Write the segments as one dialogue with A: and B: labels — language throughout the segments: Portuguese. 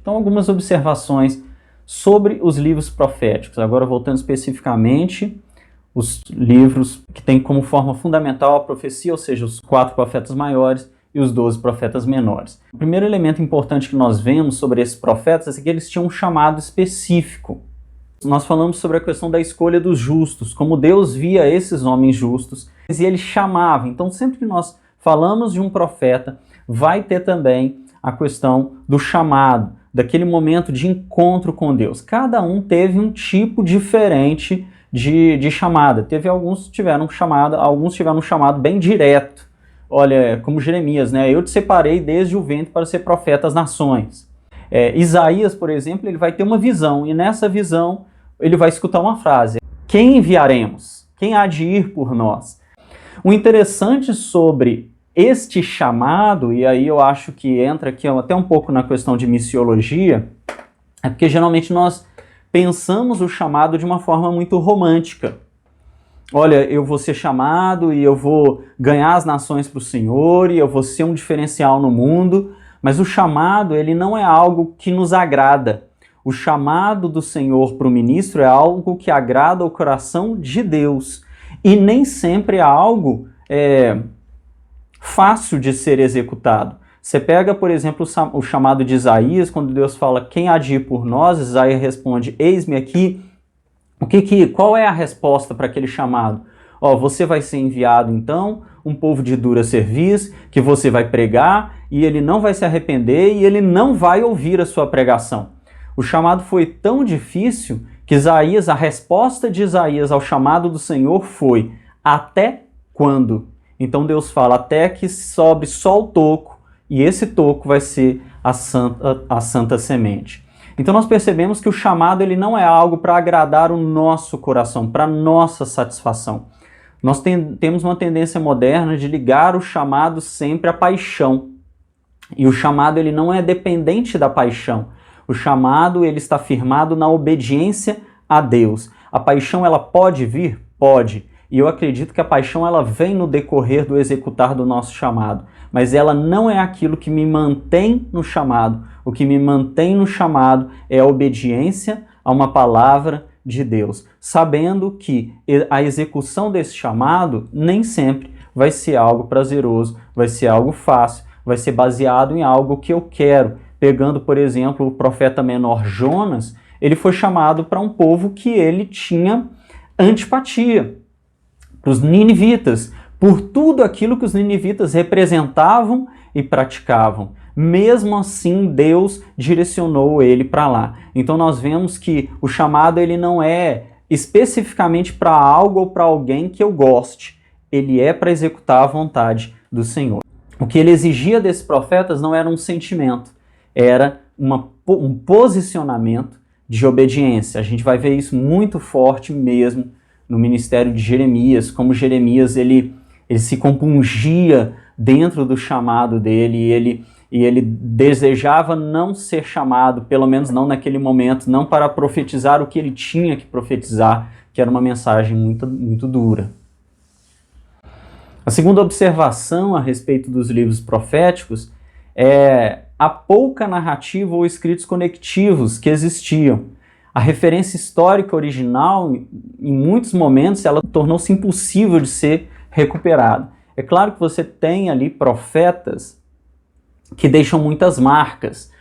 A: Então, algumas observações sobre os livros proféticos. Agora, voltando especificamente, os livros que têm como forma fundamental a profecia, ou seja, os 4 profetas maiores e os 12 profetas menores. O primeiro elemento importante que nós vemos sobre esses profetas é que eles tinham um chamado específico. Nós falamos sobre a questão da escolha dos justos, como Deus via esses homens justos e ele chamava. Então, sempre que nós falamos de um profeta, vai ter também a questão do chamado, daquele momento de encontro com Deus. Cada um teve um tipo diferente de chamada. Teve alguns tiveram um chamado bem direto. Olha, como Jeremias, né? Eu te separei desde o ventre para ser profeta às nações. Isaías, por exemplo, ele vai ter uma visão, e nessa visão ele vai escutar uma frase: quem enviaremos? Quem há de ir por nós? O interessante sobre este chamado, e aí eu acho que entra aqui até um pouco na questão de missiologia, é porque geralmente nós pensamos o chamado de uma forma muito romântica. Olha, eu vou ser chamado e eu vou ganhar as nações para o Senhor e eu vou ser um diferencial no mundo, mas o chamado, ele não é algo que nos agrada. O chamado do Senhor para o ministro é algo que agrada o coração de Deus e nem sempre é algo fácil de ser executado. Você pega, por exemplo, o chamado de Isaías, quando Deus fala: quem há de ir por nós? Isaías responde: eis-me aqui. Qual é a resposta para aquele chamado? Você vai ser enviado então, um povo de dura cerviz, que você vai pregar, e ele não vai se arrepender, e ele não vai ouvir a sua pregação. O chamado foi tão difícil que a resposta de Isaías ao chamado do Senhor foi: até quando? Então Deus fala: até que sobre só o toco, e esse toco vai ser a santa semente. Então nós percebemos que o chamado ele não é algo para agradar o nosso coração, para nossa satisfação. Nós temos uma tendência moderna de ligar o chamado sempre à paixão. E o chamado ele não é dependente da paixão. O chamado ele está firmado na obediência a Deus. A paixão ela pode vir? Pode. E eu acredito que a paixão ela vem no decorrer do executar do nosso chamado. Mas ela não é aquilo que me mantém no chamado. O que me mantém no chamado é a obediência a uma palavra de Deus, sabendo que a execução desse chamado nem sempre vai ser algo prazeroso, vai ser algo fácil, vai ser baseado em algo que eu quero. Pegando, por exemplo, o profeta menor Jonas, ele foi chamado para um povo que ele tinha antipatia, para os ninivitas, por tudo aquilo que os ninivitas representavam e praticavam. Mesmo assim, Deus direcionou ele para lá. Então nós vemos que o chamado ele não é especificamente para algo ou para alguém que eu goste. Ele é para executar a vontade do Senhor. O que ele exigia desses profetas não era um sentimento, era um posicionamento de obediência. A gente vai ver isso muito forte mesmo no ministério de Jeremias, como Jeremias ele se compungia dentro do chamado dele e ele desejava não ser chamado, pelo menos não naquele momento, não para profetizar o que ele tinha que profetizar, que era uma mensagem muito, muito dura. A segunda observação a respeito dos livros proféticos é a pouca narrativa ou escritos conectivos que existiam. A referência histórica original, em muitos momentos, ela tornou-se impossível de ser recuperada. É claro que você tem ali profetas que deixam muitas marcas.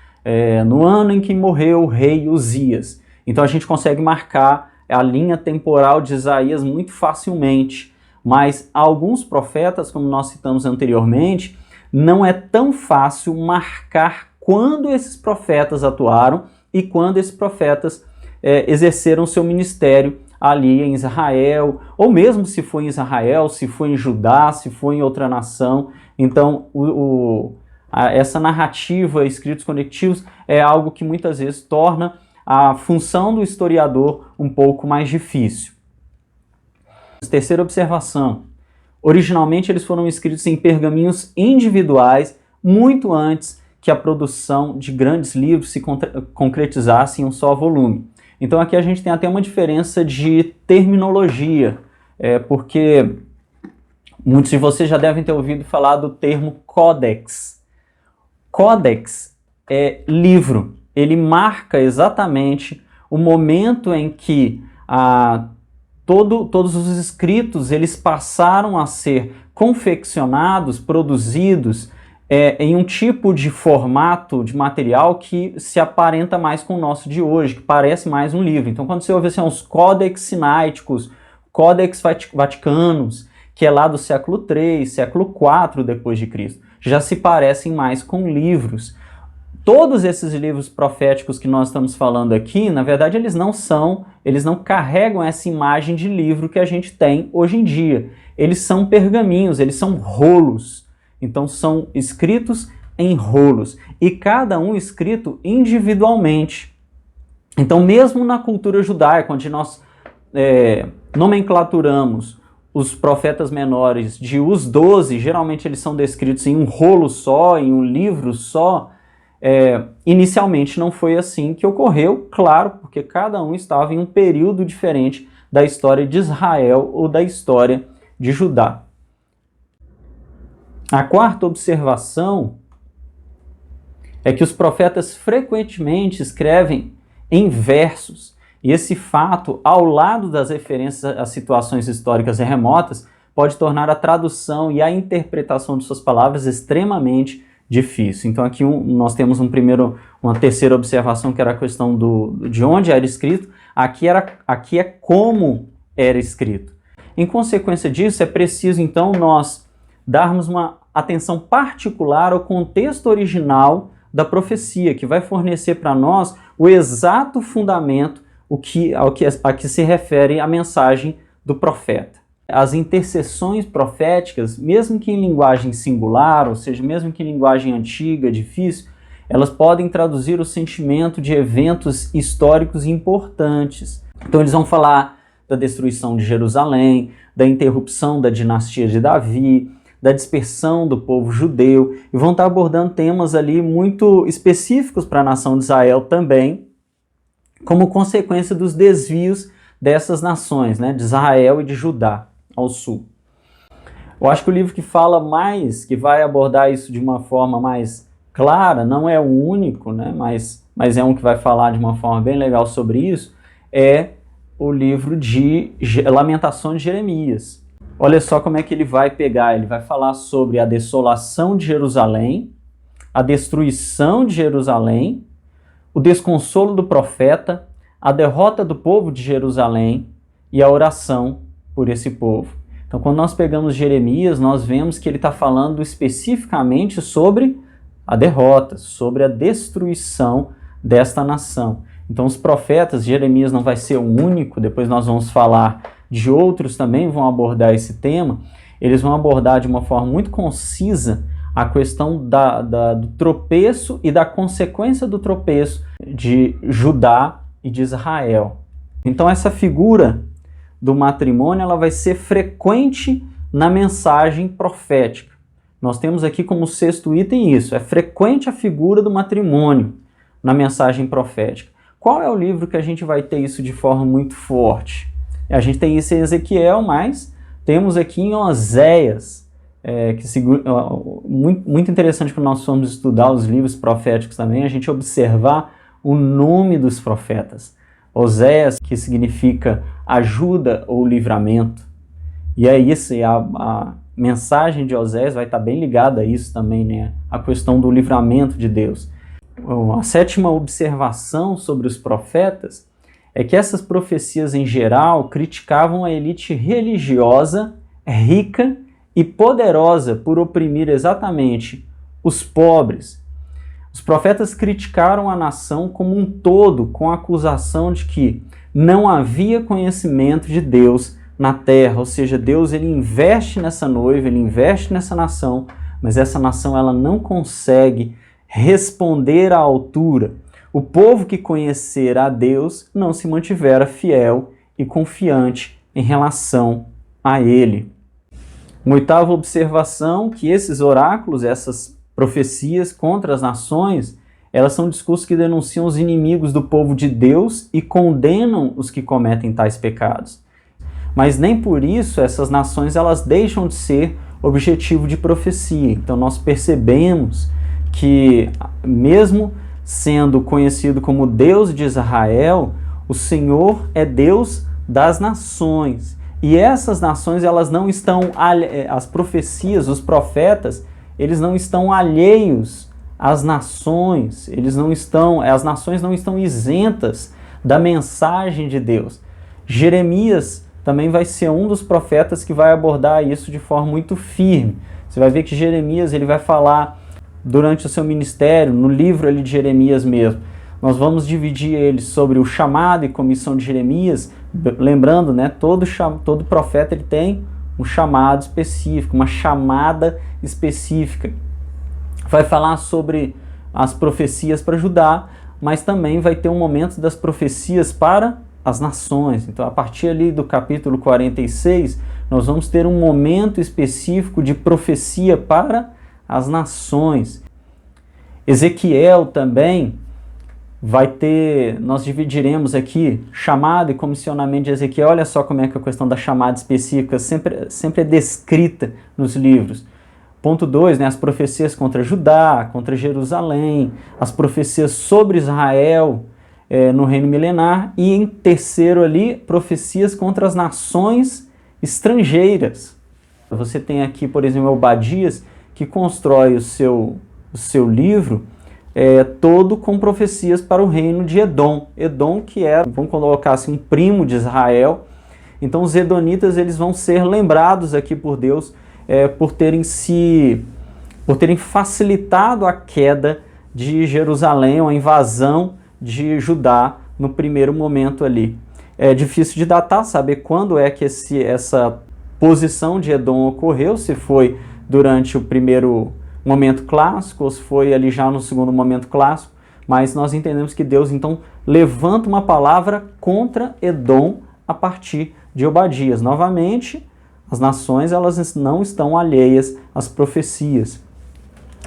A: No ano em que morreu o rei Uzias. Então a gente consegue marcar a linha temporal de Isaías muito facilmente. Mas alguns profetas, como nós citamos anteriormente, não é tão fácil marcar quando esses profetas atuaram e quando esses profetas exerceram seu ministério ali em Israel, ou mesmo se foi em Israel, se foi em Judá, se foi em outra nação. Então, essa narrativa, escritos conectivos, é algo que muitas vezes torna a função do historiador um pouco mais difícil. Terceira observação. Originalmente, eles foram escritos em pergaminhos individuais, muito antes que a produção de grandes livros se concretizasse em um só volume. Então aqui a gente tem até uma diferença de terminologia, porque muitos de vocês já devem ter ouvido falar do termo códex. Códex é livro, ele marca exatamente o momento em que todos os escritos eles passaram a ser confeccionados, produzidos em um tipo de formato de material que se aparenta mais com o nosso de hoje, que parece mais um livro. Então, quando você ouve assim, os Codex Sinaiticus, Codex Vaticanus, que é lá do século III, século IV depois de Cristo, já se parecem mais com livros. Todos esses livros proféticos que nós estamos falando aqui, na verdade, eles não carregam essa imagem de livro que a gente tem hoje em dia. Eles são pergaminhos, eles são rolos. Então, são escritos em rolos, e cada um escrito individualmente. Então, mesmo na cultura judaica, onde nós nomenclaturamos os profetas menores de os 12, geralmente eles são descritos em um rolo só, em um livro só, inicialmente não foi assim que ocorreu, claro, porque cada um estava em um período diferente da história de Israel ou da história de Judá. A quarta observação é que os profetas frequentemente escrevem em versos, e esse fato, ao lado das referências a situações históricas remotas, pode tornar a tradução e a interpretação de suas palavras extremamente difícil. Então aqui nós temos uma terceira observação, que era a questão de onde era escrito. Aqui é como era escrito. Em consequência disso, é preciso então nós darmos uma atenção particular ao contexto original da profecia, que vai fornecer para nós o exato fundamento a que se refere a mensagem do profeta. As intercessões proféticas, mesmo que em linguagem singular, ou seja, mesmo que em linguagem antiga, difícil, elas podem traduzir o sentimento de eventos históricos importantes. Então eles vão falar da destruição de Jerusalém, da interrupção da dinastia de Davi, da dispersão do povo judeu, e vão estar abordando temas ali muito específicos para a nação de Israel também, como consequência dos desvios dessas nações, né, de Israel e de Judá, ao sul. Eu acho que o livro que fala mais, que vai abordar isso de uma forma mais clara, não é o único, né, mas é um que vai falar de uma forma bem legal sobre isso, é o livro de Lamentações de Jeremias. Olha só como é que ele vai pegar, ele vai falar sobre a desolação de Jerusalém, a destruição de Jerusalém, o desconsolo do profeta, a derrota do povo de Jerusalém e a oração por esse povo. Então, quando nós pegamos Jeremias, nós vemos que ele está falando especificamente sobre a derrota, sobre a destruição desta nação. Então, os profetas, Jeremias não vai ser o único, depois nós vamos falar de outros também vão abordar esse tema. Eles vão abordar de uma forma muito concisa a questão do tropeço e da consequência do tropeço de Judá e de Israel. Então essa figura do matrimônio ela vai ser frequente na mensagem profética. Nós temos aqui como sexto item isso, é frequente a figura do matrimônio na mensagem profética. Qual é o livro que a gente vai ter isso de forma muito forte? A gente tem isso em Ezequiel, mas temos aqui em Oséias, muito interessante quando nós formos estudar os livros proféticos também, a gente observar o nome dos profetas. Oséias, que significa ajuda ou livramento. E é isso, e a mensagem de Oséias vai estar bem ligada a isso também, né? A questão do livramento de Deus. A sétima observação sobre os profetas é que essas profecias em geral criticavam a elite religiosa, rica e poderosa por oprimir exatamente os pobres. Os profetas criticaram a nação como um todo com a acusação de que não havia conhecimento de Deus na terra, ou seja, Deus ele investe nessa noiva, ele investe nessa nação, mas essa nação ela não consegue responder à altura. O povo que conhecer a Deus não se mantivera fiel e confiante em relação a Ele. Uma oitava observação, que esses oráculos, essas profecias contra as nações, elas são discursos que denunciam os inimigos do povo de Deus e condenam os que cometem tais pecados. Mas nem por isso essas nações elas deixam de ser objetivo de profecia. Então nós percebemos que mesmo sendo conhecido como Deus de Israel, o Senhor é Deus das nações. E essas nações, elas não estão, as profecias, os profetas, eles não estão alheios às nações, as nações não estão isentas da mensagem de Deus. Jeremias também vai ser um dos profetas que vai abordar isso de forma muito firme. Você vai ver que Jeremias, ele vai falar durante o seu ministério, no livro ali de Jeremias mesmo. Nós vamos dividir ele sobre o chamado e comissão de Jeremias, lembrando, né, todo profeta ele tem um chamado específico, uma chamada específica. Vai falar sobre as profecias para Judá, mas também vai ter um momento das profecias para as nações. Então, a partir ali do capítulo 46, nós vamos ter um momento específico de profecia para as nações. Ezequiel também vai ter, nós dividiremos aqui chamado e comissionamento de Ezequiel. Olha só como é que a questão da chamada específica sempre é descrita nos livros. Ponto 2, né, as profecias contra Judá, contra Jerusalém, as profecias sobre Israel no reino milenar, e em terceiro ali, profecias contra as nações estrangeiras. Você tem aqui, por exemplo, Obadias, que constrói o seu livro todo com profecias para o reino de Edom. Edom, que era, vamos colocar assim, um primo de Israel. Então os edonitas, eles vão ser lembrados aqui por Deus por terem facilitado a queda de Jerusalém, a invasão de Judá no primeiro momento ali. É difícil de datar, saber quando é que essa posição de Edom ocorreu, se foi durante o primeiro momento clássico ou se foi ali já no segundo momento clássico, mas nós entendemos que Deus então levanta uma palavra contra Edom a partir de Obadias. Novamente, as nações, elas não estão alheias às profecias.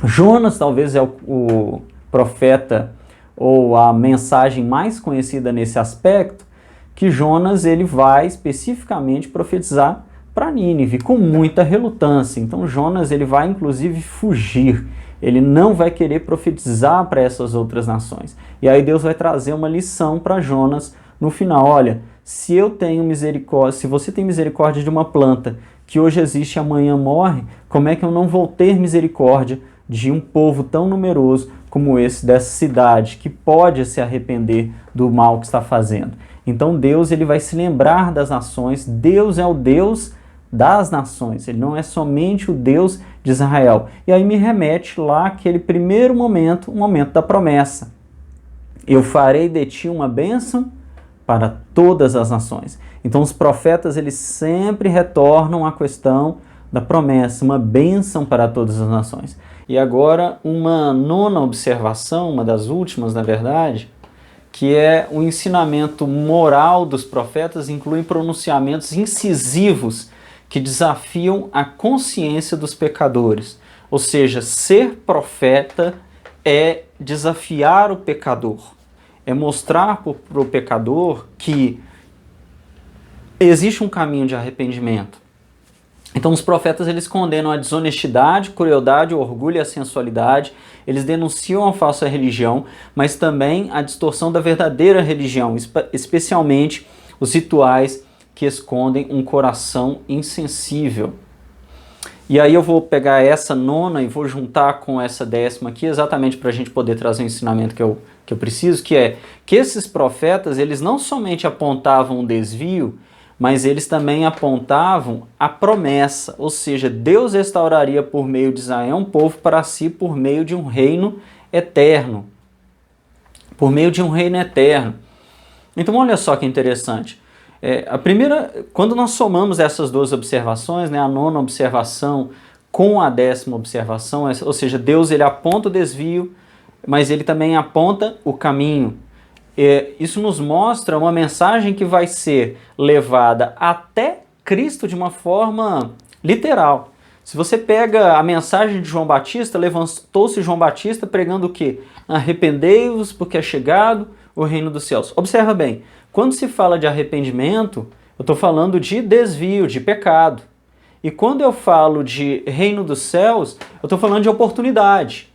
A: Jonas talvez é o profeta ou a mensagem mais conhecida nesse aspecto, que Jonas ele vai especificamente profetizar para Nínive com muita relutância. Então Jonas ele vai inclusive fugir, ele não vai querer profetizar para essas outras nações. E aí Deus vai trazer uma lição para Jonas no final. Olha, se eu tenho misericórdia, se você tem misericórdia de uma planta que hoje existe e amanhã morre, como é que eu não vou ter misericórdia de um povo tão numeroso como esse dessa cidade, que pode se arrepender do mal que está fazendo? Então Deus ele vai se lembrar das nações. Deus é o Deus das nações, ele não é somente o Deus de Israel. E aí me remete lá àquele primeiro momento, o momento da promessa. Eu farei de ti uma bênção para todas as nações. Então os profetas eles sempre retornam à questão da promessa, uma bênção para todas as nações. E agora uma nona observação, uma das últimas na verdade, que é o ensinamento moral dos profetas, inclui pronunciamentos incisivos que desafiam a consciência dos pecadores. Ou seja, ser profeta é desafiar o pecador, é mostrar para o pecador que existe um caminho de arrependimento. Então os profetas eles condenam a desonestidade, crueldade, o orgulho e a sensualidade, eles denunciam a falsa religião, mas também a distorção da verdadeira religião, especialmente os rituais que escondem um coração insensível. E aí eu vou pegar essa nona e vou juntar com essa décima aqui, exatamente para a gente poder trazer o ensinamento que eu preciso, que é que esses profetas, eles não somente apontavam um desvio, mas eles também apontavam a promessa, ou seja, Deus restauraria por meio de Israel um povo para si por meio de um reino eterno. Por meio de um reino eterno. Então olha só que interessante. A primeira, quando nós somamos essas duas observações, né, a nona observação com a décima observação, ou seja, Deus ele aponta o desvio, mas ele também aponta o caminho. Isso nos mostra uma mensagem que vai ser levada até Cristo de uma forma literal. Se você pega a mensagem de João Batista, levantou-se João Batista pregando o quê? Arrependei-vos porque é chegado o reino dos céus. Observa bem, quando se fala de arrependimento, eu estou falando de desvio, de pecado. E quando eu falo de reino dos céus, eu estou falando de oportunidade.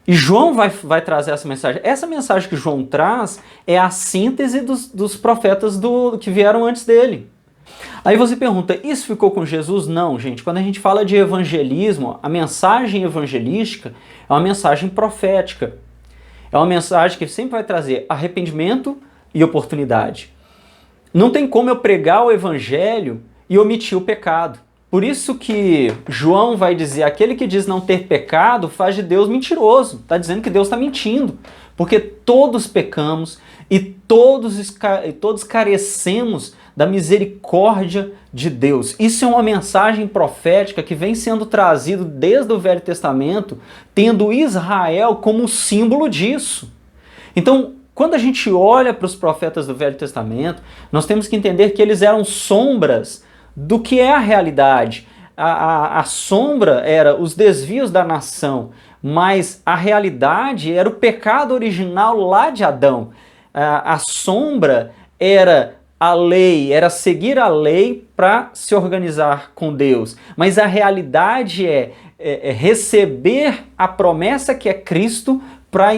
A: E João vai trazer essa mensagem. Essa mensagem que João traz é a síntese dos profetas que vieram antes dele. Aí você pergunta, isso ficou com Jesus? Não, gente. Quando a gente fala de evangelismo, a mensagem evangelística é uma mensagem profética. É uma mensagem que sempre vai trazer arrependimento e oportunidade. Não tem como eu pregar o evangelho e omitir o pecado. Por isso que João vai dizer, aquele que diz não ter pecado faz de Deus mentiroso. Está dizendo que Deus está mentindo. Porque todos pecamos e todos carecemos da misericórdia de Deus. Isso é uma mensagem profética que vem sendo trazido desde o Velho Testamento, tendo Israel como símbolo disso. Então, quando a gente olha para os profetas do Velho Testamento, nós temos que entender que eles eram sombras do que é a realidade. A sombra era os desvios da nação, mas a realidade era o pecado original lá de Adão. A sombra era a lei, era seguir a lei para se organizar com Deus. Mas a realidade é receber a promessa que é Cristo para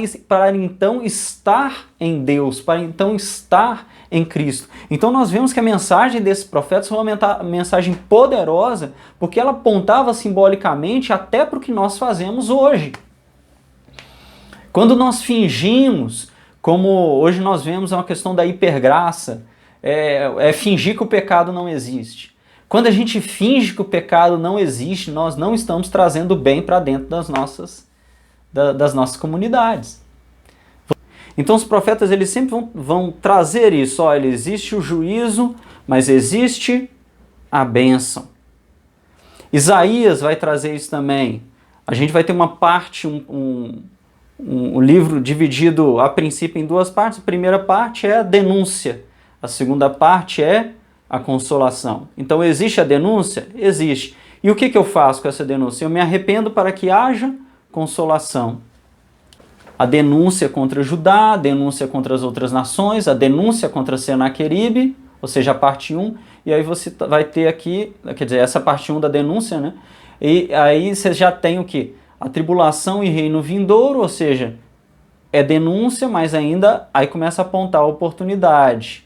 A: então estar em Deus, para então estar em Cristo. Então nós vemos que a mensagem desses profetas foi uma mensagem poderosa, porque ela apontava simbolicamente até para o que nós fazemos hoje. Quando nós fingimos, como hoje nós vemos uma questão da hipergraça, é fingir que o pecado não existe. Quando a gente finge que o pecado não existe, nós não estamos trazendo bem para dentro das nossas comunidades. Então os profetas eles sempre vão trazer isso, olha, existe o juízo, mas existe a bênção. Isaías vai trazer isso também. A gente vai ter uma parte, um livro dividido a princípio em duas partes. A primeira parte é a denúncia, a segunda parte é a consolação. Então existe a denúncia? Existe. E o que eu faço com essa denúncia? Eu me arrependo para que haja consolação. A denúncia contra Judá, a denúncia contra as outras nações, a denúncia contra Senaqueribe, ou seja, a parte 1, e aí você vai ter aqui, quer dizer, essa parte 1 da denúncia, né? E aí você já tem o quê? A tribulação e reino vindouro, ou seja, é denúncia, mas ainda aí começa a apontar a oportunidade.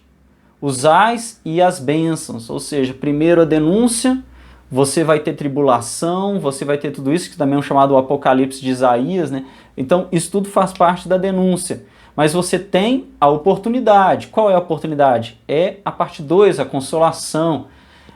A: Os ais e as bênçãos, ou seja, primeiro a denúncia, você vai ter tribulação, você vai ter tudo isso, que também é um chamado Apocalipse de Isaías, né? Então, isso tudo faz parte da denúncia. Mas você tem a oportunidade. Qual é a oportunidade? É a parte 2, a consolação,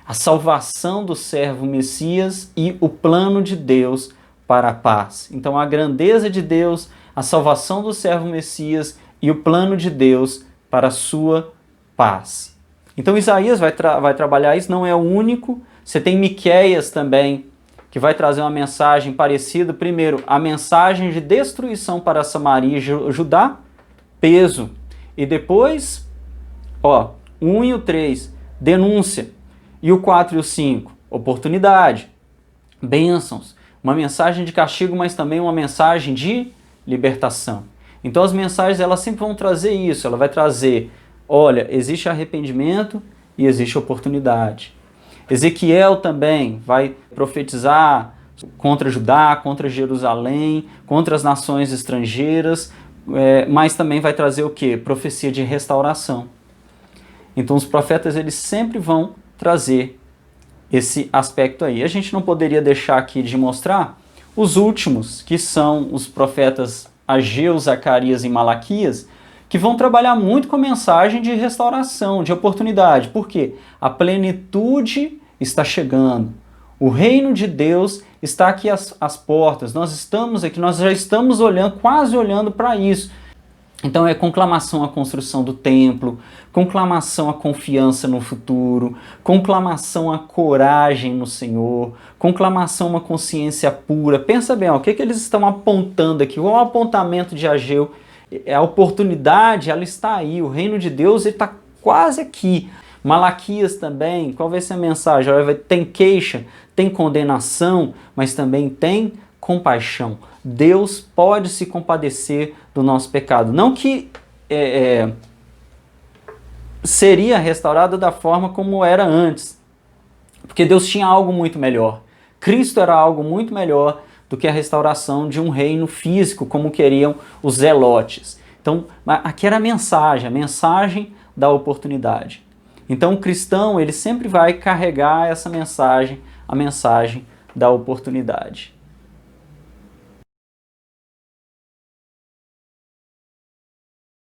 A: a salvação do servo Messias e o plano de Deus para a paz. Então, a grandeza de Deus, a salvação do servo Messias e o plano de Deus para a sua paz. Então, Isaías vai trabalhar isso, não é o único. Você tem Miqueias também, que vai trazer uma mensagem parecida. Primeiro, a mensagem de destruição para Samaria e Judá, peso. E depois, 1 e o 3, denúncia. E o 4 e o 5, oportunidade, bênçãos. Uma mensagem de castigo, mas também uma mensagem de libertação. Então as mensagens elas sempre vão trazer isso. Ela vai trazer, olha, existe arrependimento e existe oportunidade. Ezequiel também vai profetizar contra Judá, contra Jerusalém, contra as nações estrangeiras, mas também vai trazer o quê? Profecia de restauração. Então os profetas eles sempre vão trazer esse aspecto aí. A gente não poderia deixar aqui de mostrar os últimos, que são os profetas Ageu, Zacarias e Malaquias, que vão trabalhar muito com a mensagem de restauração, de oportunidade. Por quê? A plenitude está chegando. O reino de Deus está aqui às portas. Nós estamos aqui, nós já estamos olhando, quase olhando para isso. Então é conclamação à construção do templo, conclamação à confiança no futuro, conclamação à coragem no Senhor, conclamação a uma consciência pura. Pensa bem, o que eles estão apontando aqui? Qual é o apontamento de Ageu? A oportunidade, ela está aí, o reino de Deus está quase aqui. Malaquias também, qual vai ser a mensagem? Tem queixa, tem condenação, mas também tem compaixão. Deus pode se compadecer do nosso pecado. Não que seria restaurado da forma como era antes, porque Deus tinha algo muito melhor. Cristo era algo muito melhor do que a restauração de um reino físico, como queriam os zelotes. Então, aqui era a mensagem da oportunidade. Então, o cristão, ele sempre vai carregar essa mensagem, a mensagem da oportunidade.